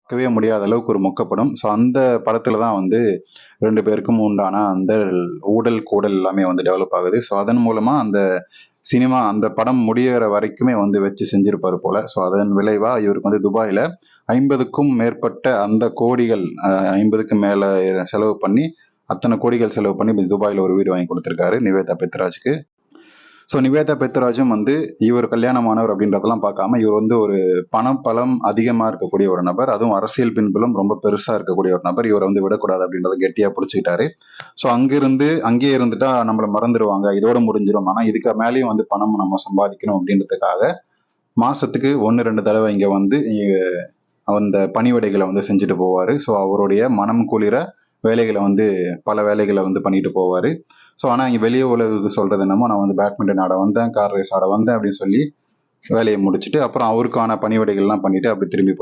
இருக்கவே முடியாத அளவுக்கு ஒரு மொக்கப்படம். ஸோ அந்த படத்துல தான் வந்து 2 பேருக்கும் உண்டான அந்த ஊடல், கூடல் எல்லாமே வந்து டெவலப் ஆகுது. ஸோ அதன் மூலமா அந்த சினிமா அந்த படம் முடியிற வரைக்குமே வந்து வச்சு செஞ்சிருப்பாரு போல. ஸோ அதன் விளைவா இவருக்கு வந்து துபாயில 50க்கும் மேற்பட்ட அந்த கோடிகள் 50க்கு மேல செலவு பண்ணி, அத்தனை கோடிகள் செலவு பண்ணி துபாயில ஒரு வீடு வாங்கி கொடுத்திருக்காரு நிவேதா பெத்ராஜுக்கு. ஸோ நிவேதா பெத்ராஜும் வந்து இவர் கல்யாணமானவர் அப்படின்றதெல்லாம் பார்க்காம இவர் வந்து ஒரு பணம் பலம் அதிகமாக இருக்கக்கூடிய ஒரு நபர், அதுவும் அரசியல் பின்புலம் ரொம்ப பெருசா இருக்கக்கூடிய ஒரு நபர். இவரை வந்து விடக்கூடாது அப்படின்றத கெட்டியா பிடிச்சிக்கிட்டாரு. ஸோ அங்கேயே இருந்துட்டா நம்மளை மறந்துடுவாங்க, இதோட முடிஞ்சிடும். ஆனால் இதுக்கு மேலேயும் வந்து பணம் நம்ம சம்பாதிக்கணும் அப்படின்றதுக்காக மாசத்துக்கு 1-2 தடவை இங்க வந்து அந்த பணிவிடைகளை வந்து செஞ்சுட்டு போவாரு. ஸோ அவருடைய மனம் குளிர வேலைகளை வந்து பல வேலைகளை வந்து பண்ணிட்டு போவாரு. ஸோ ஆனால் இங்கே வெளியே உலகுக்கு சொல்றது என்னமோ, நான் வந்து பேட்மிண்டன் ஆட வந்தேன், கார் ரேஸ் ஆட வந்தேன் அப்படின்னு சொல்லி வேலையை முடிச்சுட்டு அப்புறம் அவருக்கான பணிவிடைகள்லாம் பண்ணிட்டு அப்படி திரும்பி